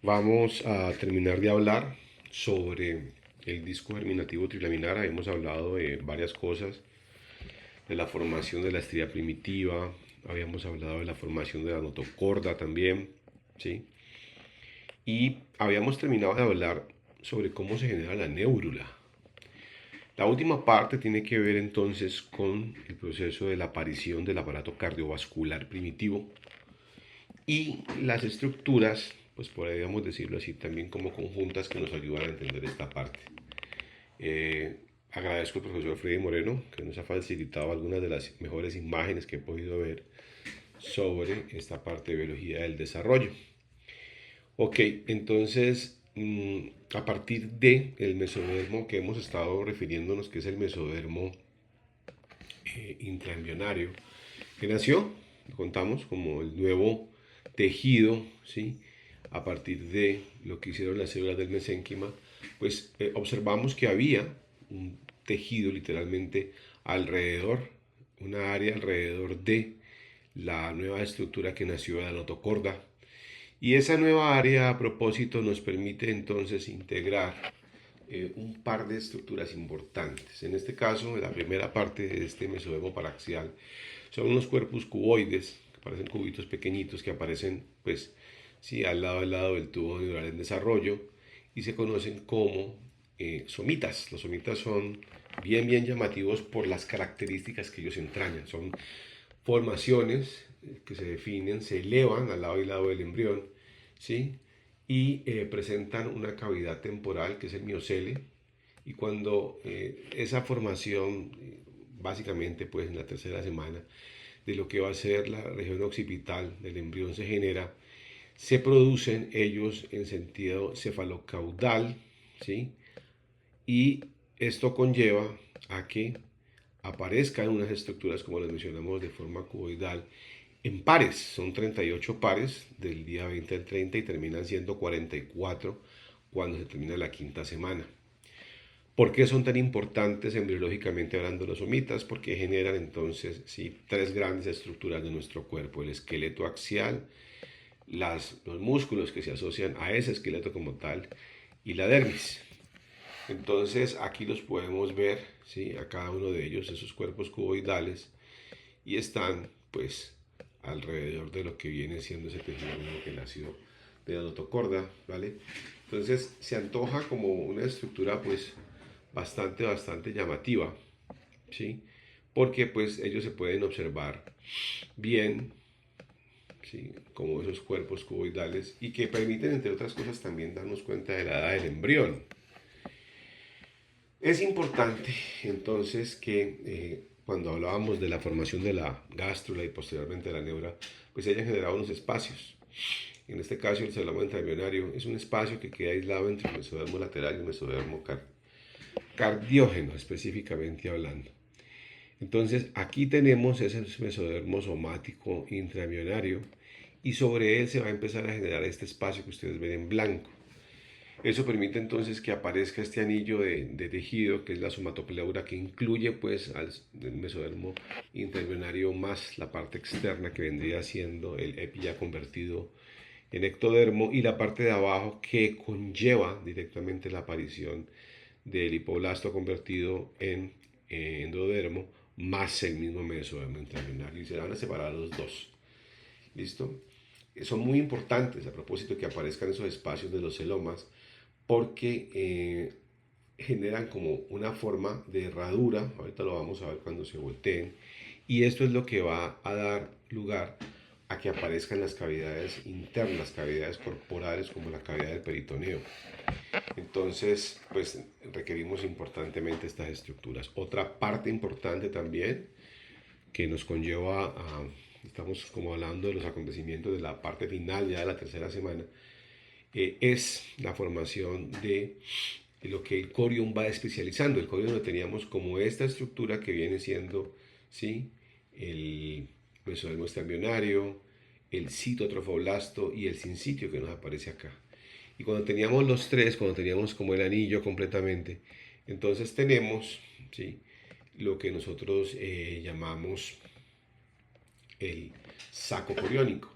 Vamos a terminar de hablar sobre el disco germinativo trilaminar. Hemos hablado de varias cosas, de la formación de la estría primitiva, habíamos hablado de la formación de la notocorda también, ¿sí? Y habíamos terminado de hablar sobre cómo se genera la neurula. La última parte tiene que ver entonces con el proceso de la aparición del aparato cardiovascular primitivo y las estructuras, pues podríamos decirlo así, también como conjuntas que nos ayudan a entender esta parte. Eh, Agradezco al profesor Freddy Moreno que nos ha facilitado algunas de las mejores imágenes que he podido ver sobre esta parte de biología del desarrollo. Ok, entonces a partir de el mesodermo que hemos estado refiriéndonos, que es el mesodermo intraembrionario, que nació, contamos, como el nuevo tejido, ¿sí? A partir de lo que hicieron las células del mesénquima, pues observamos que había un tejido literalmente alrededor, una área alrededor de la nueva estructura que nació de la notocorda. Y esa nueva área a propósito nos permite entonces integrar un par de estructuras importantes. En este caso, la primera parte de este mesodermo paraxial son unos cuerpos cuboides, que parecen cubitos pequeñitos que aparecen, pues, sí, al lado del tubo neural en desarrollo y se conocen como somitas. Los somitas son bien llamativos por las características que ellos entrañan. Son formaciones que se definen, se elevan al lado y lado del embrión, ¿sí? Y presentan una cavidad temporal que es el miocele. Y cuando esa formación, básicamente pues en la tercera semana de lo que va a ser la región occipital del embrión se genera, se producen ellos en sentido cefalocaudal, ¿sí? Y esto conlleva a que aparezcan unas estructuras, como les mencionamos, de forma cuboidal en pares. Son 38 pares del día 20 al 30 y terminan siendo 44 cuando se termina la quinta semana. ¿Por qué son tan importantes embriológicamente hablando los somitas? Porque generan entonces sí, tres grandes estructuras de nuestro cuerpo: el esqueleto axial, los músculos que se asocian a ese esqueleto como tal y la dermis. Entonces aquí los podemos ver, ¿sí? A cada uno de ellos, esos cuerpos cuboidales, y están pues alrededor de lo que viene siendo ese tejido nuevo que nació de la notocorda, ¿vale? Entonces se antoja como una estructura pues bastante llamativa, ¿sí? Porque pues ellos se pueden observar bien, ¿sí? Como esos cuerpos cuboidales y que permiten entre otras cosas también darnos cuenta de la edad del embrión. Es importante entonces que cuando hablábamos de la formación de la gástrula y posteriormente de la neura, pues se hayan generado unos espacios. En este caso el cerebro intraembrionario es un espacio que queda aislado entre el mesodermo lateral y el mesodermo cardiógeno, específicamente hablando. Entonces aquí tenemos ese mesodermo somático intraembrionario y sobre él se va a empezar a generar este espacio que ustedes ven en blanco. Eso permite entonces que aparezca este anillo de tejido que es la somatopleura, que incluye pues al mesodermo intraembrionario más la parte externa que vendría siendo el epi ya convertido en ectodermo, y la parte de abajo que conlleva directamente la aparición del hipoblasto convertido en endodermo más el mismo mesodermo intraembrionario, y se van a separar los dos. ¿Listo? Son muy importantes a propósito que aparezcan esos espacios de los celomas porque generan como una forma de herradura, ahorita lo vamos a ver cuando se volteen, y esto es lo que va a dar lugar a que aparezcan las cavidades internas, cavidades corporales como la cavidad del peritoneo. Entonces, pues requerimos importantemente estas estructuras. Otra parte importante también que nos conlleva a, estamos como hablando de los acontecimientos de la parte final ya de la tercera semana, es la formación de lo que el corium va especializando. El corium lo teníamos como esta estructura que viene siendo, ¿sí? El mesodermo embrionario, el citotrofoblasto y el sincitio que nos aparece acá. Y cuando teníamos los tres, cuando teníamos como el anillo completamente, entonces tenemos, ¿sí? Lo que nosotros llamamos el saco coriónico.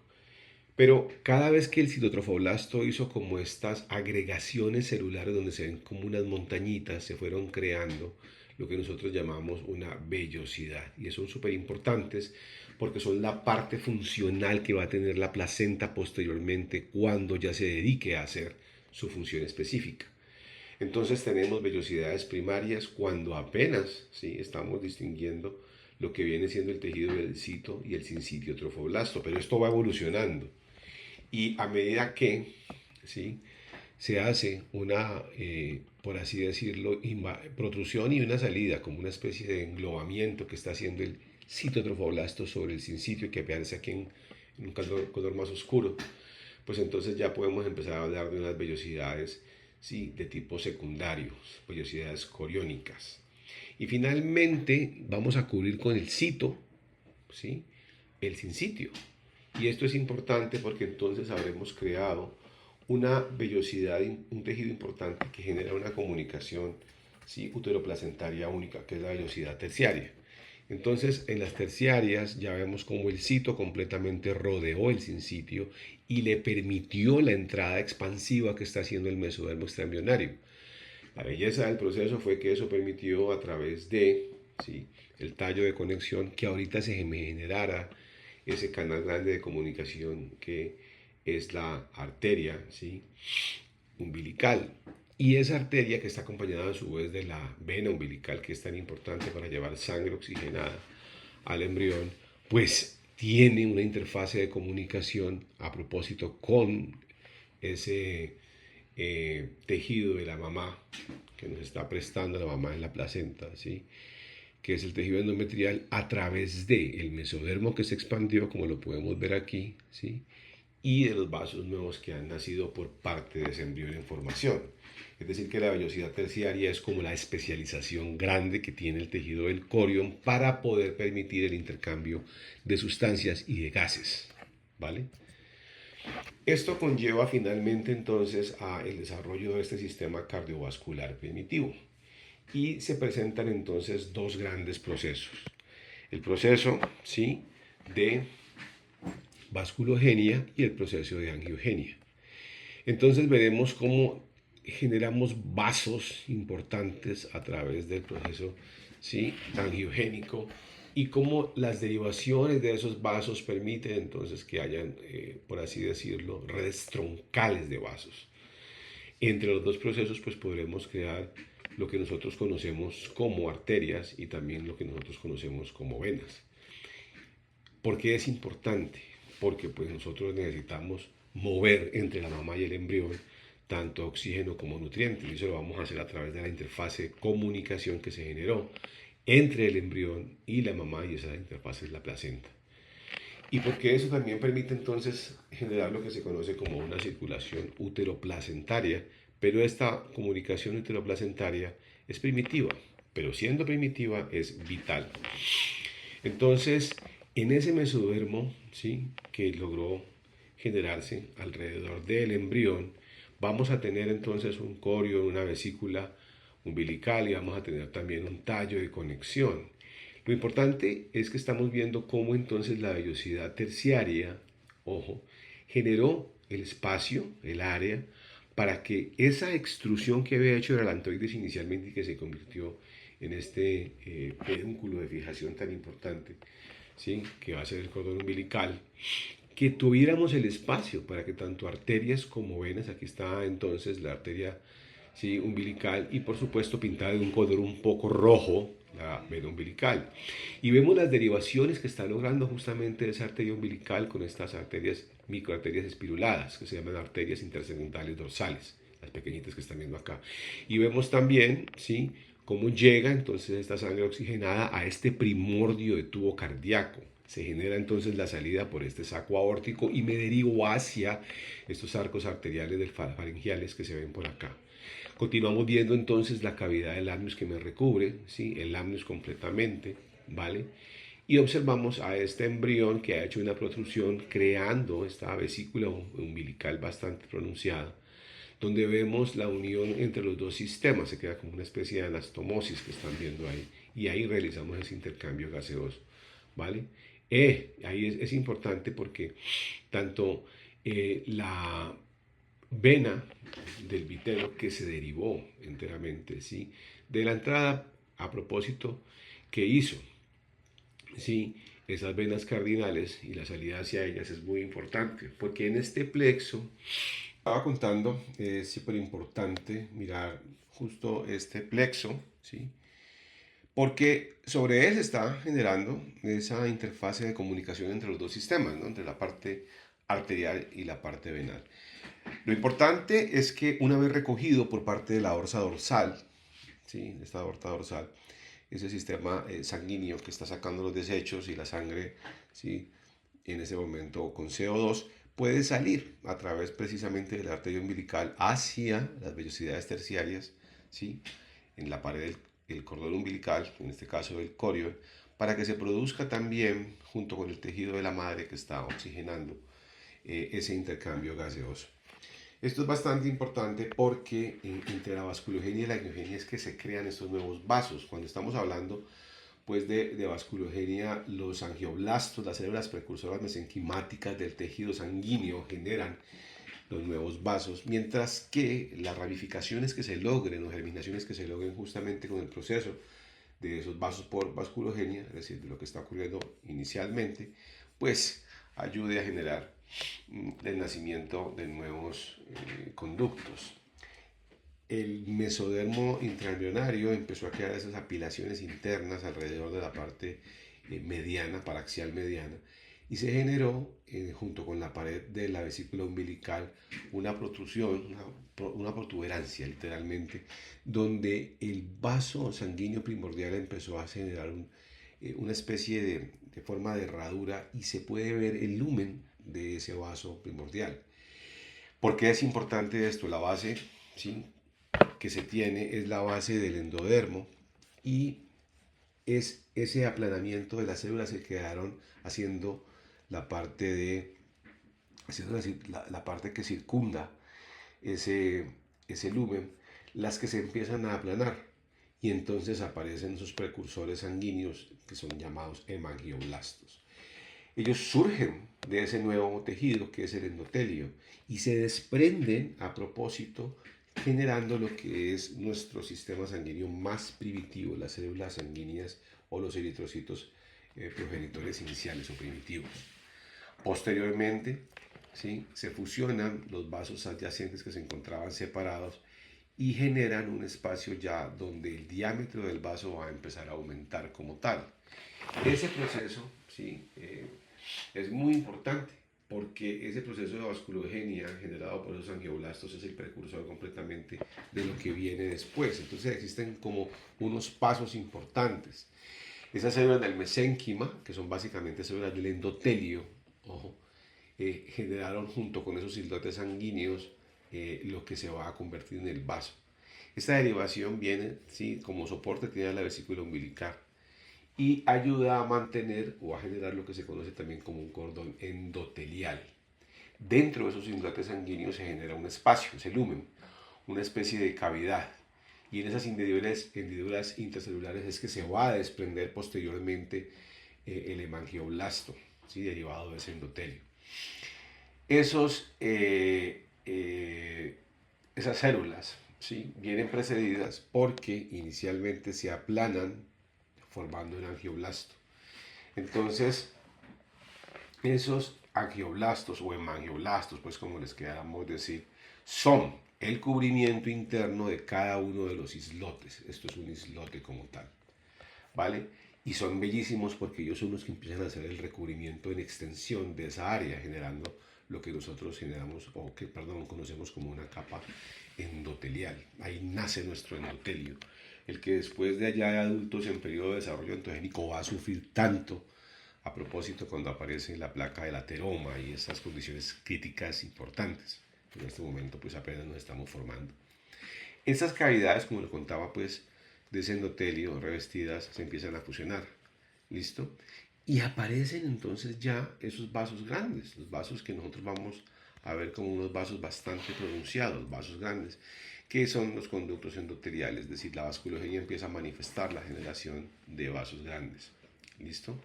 Pero cada vez que el citotrofoblasto hizo como estas agregaciones celulares donde se ven como unas montañitas, se fueron creando lo que nosotros llamamos una vellosidad. Y son súper importantes porque son la parte funcional que va a tener la placenta posteriormente cuando ya se dedique a hacer su función específica. Entonces tenemos vellosidades primarias cuando apenas ¿sí? estamos distinguiendo lo que viene siendo el tejido del cito y el sincitio trofoblasto, pero esto va evolucionando. Y a medida que ¿sí? se hace una, por así decirlo, protrusión y una salida, como una especie de englobamiento que está haciendo el citotrofoblasto sobre el sincitio que aparece aquí en un color más oscuro, pues entonces ya podemos empezar a hablar de unas vellosidades ¿sí? de tipo secundario, vellosidades coriónicas. Y finalmente vamos a cubrir con el cito, ¿sí? el sincitio. Y esto es importante porque entonces habremos creado una vellosidad, un tejido importante que genera una comunicación ¿sí? uteroplacentaria única, que es la vellosidad terciaria. Entonces, en las terciarias ya vemos cómo el cito completamente rodeó el sincitio y le permitió la entrada expansiva que está haciendo el mesodermo extraembrionario. La belleza del proceso fue que eso permitió a través de ¿sí? el tallo de conexión que ahorita se generara ese canal grande de comunicación que es la arteria ¿sí? umbilical. Y esa arteria que está acompañada a su vez de la vena umbilical, que es tan importante para llevar sangre oxigenada al embrión, pues tiene una interfase de comunicación a propósito con ese tejido de la mamá que nos está prestando la mamá en la placenta, ¿sí? que es el tejido endometrial a través del mesodermo que se expandió, como lo podemos ver aquí, ¿sí? y de los vasos nuevos que han nacido por parte de ese embrión en formación. Es decir, que la vellosidad terciaria es como la especialización grande que tiene el tejido del corión para poder permitir el intercambio de sustancias y de gases. ¿Vale? Esto conlleva finalmente entonces a el desarrollo de este sistema cardiovascular primitivo y se presentan entonces dos grandes procesos. El proceso ¿sí? de vasculogenia y el proceso de angiogenia. Entonces veremos cómo generamos vasos importantes a través del proceso ¿sí? angiogénico y cómo las derivaciones de esos vasos permiten entonces que hayan, por así decirlo, redes troncales de vasos. Entre los dos procesos pues podremos crear lo que nosotros conocemos como arterias y también lo que nosotros conocemos como venas. ¿Por qué es importante? Porque pues nosotros necesitamos mover entre la mamá y el embrión tanto oxígeno como nutrientes, y eso lo vamos a hacer a través de la interfase comunicación que se generó entre el embrión y la mamá, y esa interfase es la placenta. Y porque eso también permite entonces generar lo que se conoce como una circulación uteroplacentaria, pero esta comunicación uteroplacentaria es primitiva, pero siendo primitiva es vital. Entonces, en ese mesodermo, ¿sí? que logró generarse alrededor del embrión, vamos a tener entonces un corio, una vesícula umbilical y vamos a tener también un tallo de conexión. Lo importante es que estamos viendo cómo entonces la vellosidad terciaria, ojo, generó el espacio, el área, para que esa extrusión que había hecho el alantoides inicialmente y que se convirtió en este pedúnculo de fijación tan importante, ¿sí? que va a ser el cordón umbilical, que tuviéramos el espacio para que tanto arterias como venas, aquí está entonces la arteria ¿sí? umbilical y por supuesto pintada de un color un poco rojo, la vena umbilical. Y vemos las derivaciones que está logrando justamente esa arteria umbilical con estas arterias, microarterias espiruladas, que se llaman arterias intersegmentales dorsales, las pequeñitas que están viendo acá. Y vemos también, ¿sí? cómo llega entonces esta sangre oxigenada a este primordio de tubo cardíaco. Se genera entonces la salida por este saco aórtico y me derivo hacia estos arcos arteriales del faringiales que se ven por acá. Continuamos viendo entonces la cavidad del amnios que me recubre, ¿sí? el amnios completamente, ¿vale? Y observamos a este embrión que ha hecho una protrusión creando esta vesícula umbilical bastante pronunciada, donde vemos la unión entre los dos sistemas, se queda como una especie de anastomosis que están viendo ahí, y ahí realizamos ese intercambio gaseoso, ¿vale? Ahí es importante porque tanto la vena del vitelo que se derivó enteramente, ¿sí? De la entrada a propósito que hizo, ¿sí? Esas venas cardinales y la salida hacia ellas es muy importante, porque en este plexo, estaba contando, es súper importante mirar justo este plexo, ¿sí? Porque sobre él se está generando esa interfase de comunicación entre los dos sistemas, ¿no? Entre la parte arterial y la parte venal. Lo importante es que una vez recogido por parte de la aorta dorsal, ¿sí? Esta aorta dorsal, ese sistema sanguíneo que está sacando los desechos y la sangre, ¿sí? En ese momento con CO2, puede salir a través precisamente de la arteria umbilical hacia las vellosidades terciarias, ¿sí? En la pared del cordón umbilical, en este caso el corion, para que se produzca también, junto con el tejido de la madre que está oxigenando, ese intercambio gaseoso. Esto es bastante importante porque entre la vasculogenia y la angiogenia es que se crean estos nuevos vasos. Cuando estamos hablando pues de vasculogenia, los angioblastos, las células precursoras mesenquimáticas del tejido sanguíneo generan los nuevos vasos, mientras que las ramificaciones que se logren o germinaciones que se logren justamente con el proceso de esos vasos por vasculogenia, es decir, de lo que está ocurriendo inicialmente, pues ayude a generar el nacimiento de nuevos conductos. El mesodermo intraembrionario empezó a crear esas apilaciones internas alrededor de la parte mediana, paraxial mediana, y se generó, junto con la pared de la vesícula umbilical, una protrusión, una protuberancia literalmente, donde el vaso sanguíneo primordial empezó a generar una especie de forma de herradura y se puede ver el lumen de ese vaso primordial. ¿Por qué es importante esto? La base, ¿sí?, que se tiene es la base del endodermo y es ese aplanamiento de las células que quedaron haciendo la parte de haciendo la parte que circunda ese lumen, las que se empiezan a aplanar y entonces aparecen esos precursores sanguíneos que son llamados hemangioblastos. Ellos surgen de ese nuevo tejido que es el endotelio y se desprenden a propósito generando lo que es nuestro sistema sanguíneo más primitivo, las células sanguíneas o los eritrocitos progenitores iniciales o primitivos. Posteriormente, ¿sí?, se fusionan los vasos adyacentes que se encontraban separados y generan un espacio ya donde el diámetro del vaso va a empezar a aumentar como tal. Ese proceso, ¿sí?, es muy importante porque ese proceso de vasculogenia generado por esos angioblastos es el precursor completamente de lo que viene después. Entonces existen como unos pasos importantes. Esas células del mesénquima, que son básicamente células del endotelio, ojo, generaron junto con esos islotes sanguíneos lo que se va a convertir en el vaso. Esta derivación viene, ¿sí?, como soporte tiene la vesícula umbilical y ayuda a mantener o a generar lo que se conoce también como un cordón endotelial. Dentro de esos islotes sanguíneos se genera un espacio, ese lumen, una especie de cavidad. Y en esas hendiduras intercelulares es que se va a desprender posteriormente el hemangioblasto, ¿sí?, derivado de ese endotelio. Esas células, ¿sí?, vienen precedidas porque inicialmente se aplanan formando un angioblasto. Entonces, esos angioblastos o hemangioblastos, pues como les queramos decir, son el cubrimiento interno de cada uno de los islotes. Esto es un islote como tal, ¿vale? Y son bellísimos porque ellos son los que empiezan a hacer el recubrimiento en extensión de esa área, generando lo que nosotros generamos, o que, perdón, conocemos como una capa endotelial. Ahí nace nuestro endotelio, el que después de allá de adultos en periodo de desarrollo endogénico va a sufrir tanto, a propósito cuando aparece la placa del ateroma y esas condiciones críticas importantes. En este momento pues apenas nos estamos formando. Esas cavidades, como lo contaba, pues de ese endotelio revestidas se empiezan a fusionar. ¿Listo? Y aparecen entonces ya esos vasos grandes, los vasos que nosotros vamos a ver como unos vasos bastante pronunciados, vasos grandes, que son los conductos endoteliales, es decir, la vasculogenia empieza a manifestar la generación de vasos grandes. ¿Listo?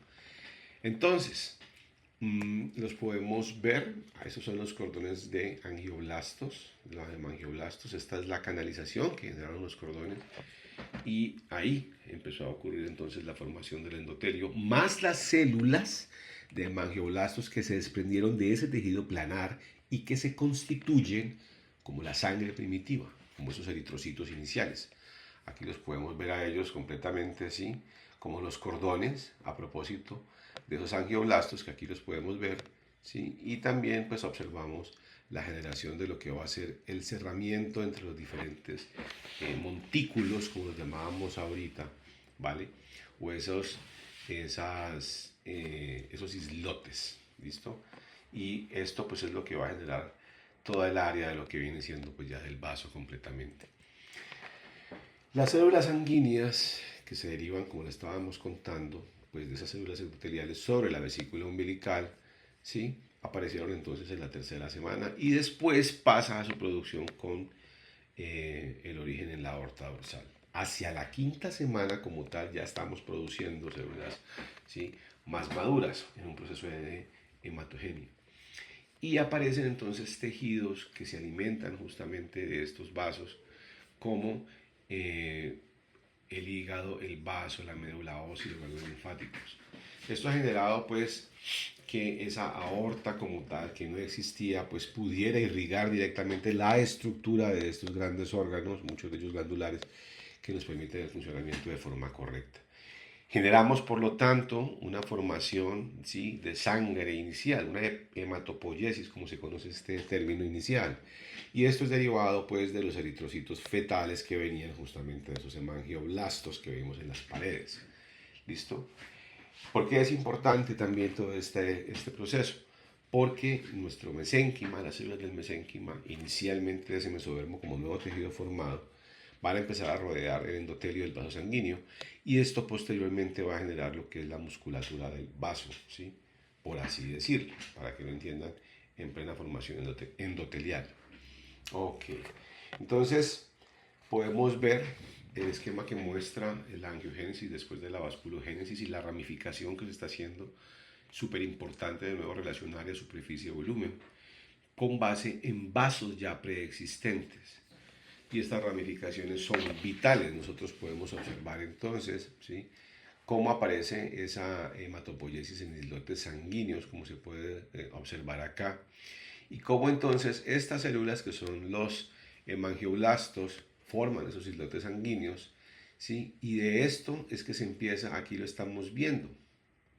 Entonces, los podemos ver. Esos son los cordones de angioblastos, los hemangioblastos. Esta es la canalización que generaron los cordones. Y ahí empezó a ocurrir entonces la formación del endotelio, más las células de hemangioblastos que se desprendieron de ese tejido planar y que se constituyen como la sangre primitiva, como esos eritrocitos iniciales. Aquí los podemos ver a ellos completamente así, como los cordones, a propósito de esos angioblastos, que aquí los podemos ver, ¿sí? Y también pues observamos la generación de lo que va a ser el cerramiento entre los diferentes montículos, como los llamábamos ahorita, ¿vale? O esos islotes, ¿listo? Y esto pues es lo que va a generar toda el área de lo que viene siendo pues ya del vaso completamente. Las células sanguíneas que se derivan, como le estábamos contando, pues de esas células endoteliales sobre la vesícula umbilical, ¿sí? Aparecieron entonces en la tercera semana y después pasa a su producción con el origen en la aorta dorsal. Hacia la quinta semana como tal ya estamos produciendo células, ¿sí?, más maduras en un proceso de hematogenia. Y aparecen entonces tejidos que se alimentan justamente de estos vasos, como el hígado, el vaso, la médula ósea y los ganglios linfáticos. Esto ha generado pues que esa aorta como tal, que no existía, pues pudiera irrigar directamente la estructura de estos grandes órganos, muchos de ellos glandulares, que nos permiten el funcionamiento de forma correcta. Generamos, por lo tanto, una formación, ¿sí?, de sangre inicial, una hematopoiesis, como se conoce este término inicial. Y esto es derivado, pues, de los eritrocitos fetales que venían justamente de esos hemangioblastos que vimos en las paredes. ¿Listo? ¿Por qué es importante también todo este proceso? Porque nuestro mesénquima, las células del mesénquima, inicialmente de ese mesodermo como nuevo tejido formado, van a empezar a rodear el endotelio del vaso sanguíneo y esto posteriormente va a generar lo que es la musculatura del vaso, ¿sí?, por así decirlo, para que lo entiendan, en plena formación endotelial. Ok, entonces podemos ver el esquema que muestra la angiogénesis después de la vasculogénesis y la ramificación que se está haciendo, súper importante de nuevo relación área, superficie, volumen, con base en vasos ya preexistentes. Y estas ramificaciones son vitales. Nosotros podemos observar entonces, ¿sí?, cómo aparece esa hematopoiesis en islotes sanguíneos, como se puede observar acá, y cómo entonces estas células, que son los hemangioblastos, forman esos islotes sanguíneos, ¿sí? Y de esto es que se empieza, aquí lo estamos viendo,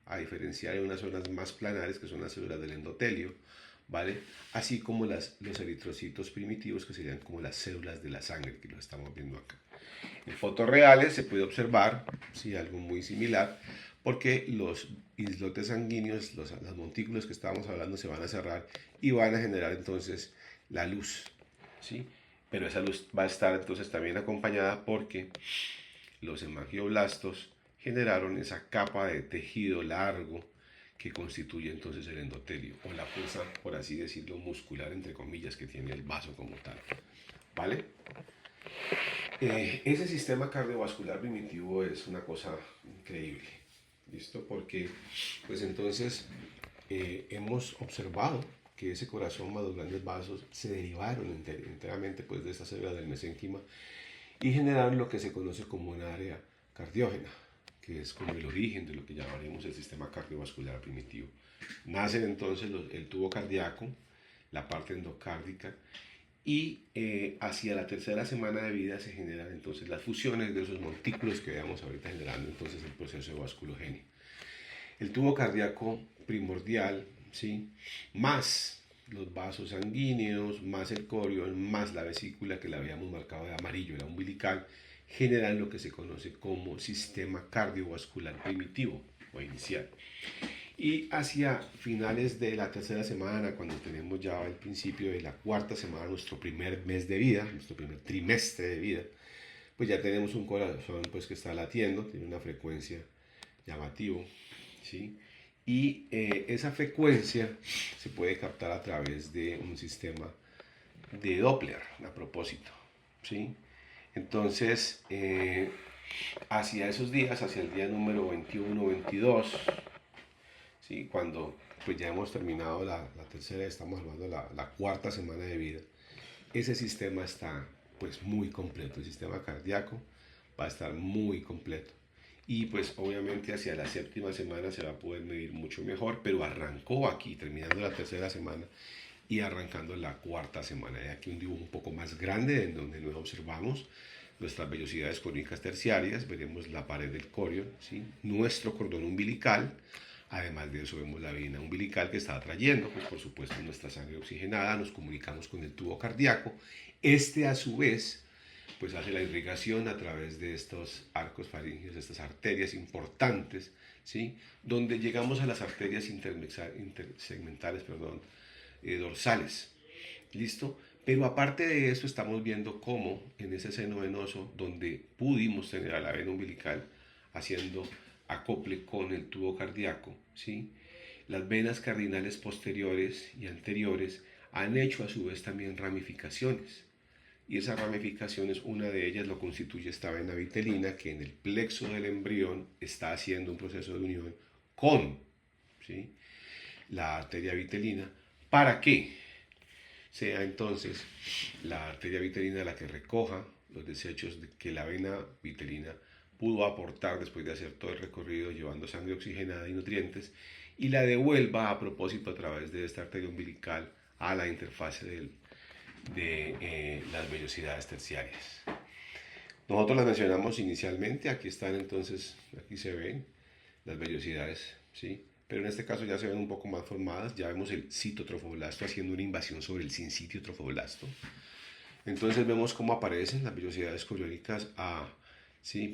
a diferenciar de unas zonas más planares, que son las células del endotelio, ¿vale? Así como los eritrocitos primitivos, que serían como las células de la sangre, que lo estamos viendo acá. En fotos reales se puede observar, sí, algo muy similar, porque los islotes sanguíneos, los montículos que estábamos hablando, se van a cerrar y van a generar entonces la luz, ¿sí? Pero esa luz va a estar entonces también acompañada porque los hemangioblastos generaron esa capa de tejido largo que constituye entonces el endotelio, o la fuerza, por así decirlo, muscular, entre comillas, que tiene el vaso como tal, ¿vale? Ese sistema cardiovascular primitivo es una cosa increíble, ¿listo? Porque, pues entonces, hemos observado que ese corazón más los grandes vasos se derivaron enteramente pues, de esta célula del mesénquima y generaron lo que se conoce como un área cardiógena, que es como el origen de lo que llamaremos el sistema cardiovascular primitivo. Nacen entonces el tubo cardíaco, la parte endocárdica, y hacia la tercera semana de vida se generan entonces las fusiones de esos montículos que veamos ahorita, generando entonces el proceso de vasculogenia. El tubo cardíaco primordial, ¿sí?, más los vasos sanguíneos, más el corión, más la vesícula que la habíamos marcado de amarillo, la umbilical, generan lo que se conoce como sistema cardiovascular primitivo o inicial. Y hacia finales de la tercera semana, cuando tenemos ya el principio de la cuarta semana, nuestro primer mes de vida, nuestro primer trimestre de vida, pues ya tenemos un corazón pues, que está latiendo, tiene una frecuencia llamativa, ¿sí? Y esa frecuencia se puede captar a través de un sistema de Doppler, a propósito, ¿sí? Entonces, hacia esos días, hacia el día número 21, 22, ¿sí?, cuando pues ya hemos terminado la tercera, estamos hablando de la cuarta semana de vida. Ese sistema está pues muy completo, el sistema cardíaco va a estar muy completo. Y pues obviamente hacia la séptima semana se va a poder medir mucho mejor, pero arrancó aquí, terminando la tercera semana y arrancando la cuarta semana. Hay aquí un dibujo un poco más grande en donde nos observamos nuestras vellosidades coriónicas terciarias, veremos la pared del corio, ¿sí? Nuestro cordón umbilical, además de eso vemos la vena umbilical que está atrayendo, pues por supuesto nuestra sangre oxigenada, nos comunicamos con el tubo cardíaco, este a su vez pues hace la irrigación a través de estos arcos faríngeos, estas arterias importantes, ¿sí? Donde llegamos a las arterias intersegmentales, dorsales, ¿listo? Pero aparte de eso estamos viendo cómo en ese seno venoso donde pudimos tener a la vena umbilical haciendo acople con el tubo cardíaco, ¿sí? Las venas cardinales posteriores y anteriores han hecho a su vez también ramificaciones. Y esas ramificaciones, una de ellas lo constituye esta vena vitelina que en el plexo del embrión está haciendo un proceso de unión con, ¿sí?, la arteria vitelina. ¿Para qué? Sea entonces la arteria vitelina la que recoja los desechos que la vena vitelina pudo aportar después de hacer todo el recorrido llevando sangre oxigenada y nutrientes y la devuelva a propósito a través de esta arteria umbilical a la interfase de las vellosidades terciarias. Nosotros las mencionamos inicialmente, aquí están entonces, aquí se ven las vellosidades, ¿sí? Pero en este caso ya se ven un poco más formadas, ya vemos el citotrofoblasto haciendo una invasión sobre el sincitio trofoblasto. Entonces vemos cómo aparecen las vellosidades coriónicas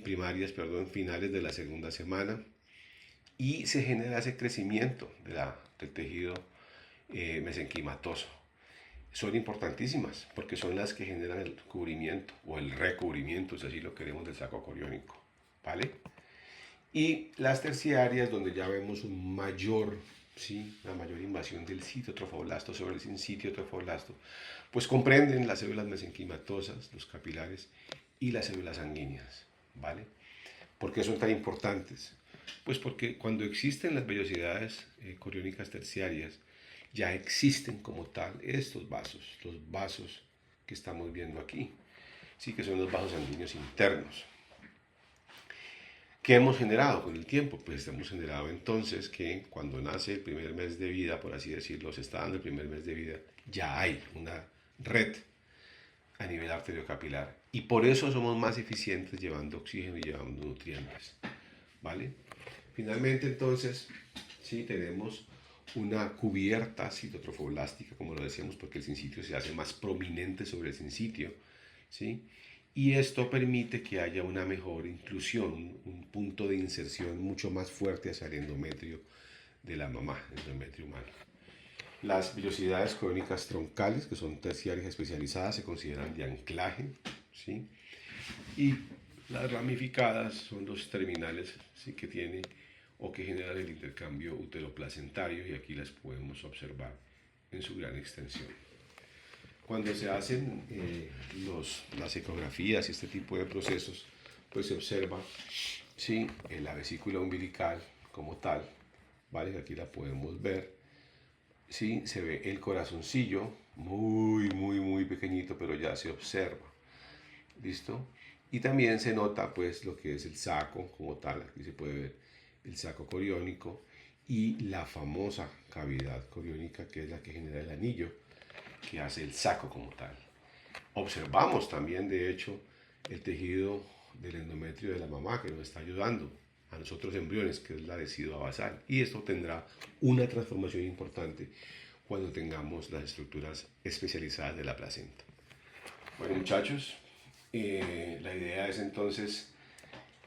primarias, finales de la segunda semana y se genera ese crecimiento del tejido mesenquimatoso. Son importantísimas porque son las que generan el cubrimiento o el recubrimiento, si así lo queremos, del saco coriónico, ¿vale? Y las terciarias, donde ya vemos una mayor invasión del citotrofoblasto sobre el sincitio trofoblasto, pues comprenden las células mesenquimatosas, los capilares y las células sanguíneas, ¿vale? ¿Por qué son tan importantes? Pues porque cuando existen las vellosidades coriónicas terciarias, ya existen como tal estos vasos, los vasos que estamos viendo aquí, sí, que son los vasos sanguíneos internos. ¿Qué hemos generado con el tiempo? Pues hemos generado entonces que cuando nace el primer mes de vida, por así decirlo, se está dando el primer mes de vida, ya hay una red a nivel arteriocapilar y por eso somos más eficientes llevando oxígeno y llevando nutrientes, ¿vale? Finalmente entonces, sí, tenemos una cubierta citotrofoblástica, como lo decíamos, porque el sincitio se hace más prominente sobre el sincitio, ¿sí? Y esto permite que haya una mejor inclusión, un punto de inserción mucho más fuerte hacia el endometrio de la mamá, el endometrio humano. Las vellosidades crónicas troncales, que son terciarias especializadas, se consideran de anclaje, ¿sí? Y las ramificadas son los terminales, ¿sí?, que tiene o que generan el intercambio uteroplacentario y aquí las podemos observar en su gran extensión. Cuando se hacen las ecografías y este tipo de procesos, pues se observa, ¿sí?, en la vesícula umbilical como tal, ¿vale? Aquí la podemos ver, ¿sí? Se ve el corazoncillo muy pequeñito, pero ya se observa, ¿listo? Y también se nota pues lo que es el saco como tal, aquí se puede ver el saco coriónico y la famosa cavidad coriónica que es la que genera el anillo que hace el saco como tal. Observamos también de hecho el tejido del endometrio de la mamá que nos está ayudando a nosotros embriones, que es la decidua basal, y esto tendrá una transformación importante cuando tengamos las estructuras especializadas de la placenta. Bueno, muchachos, la idea es entonces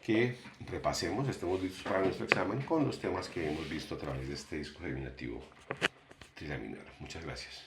que repasemos, estemos listos para nuestro examen con los temas que hemos visto a través de este disco germinativo trilaminar. Muchas gracias.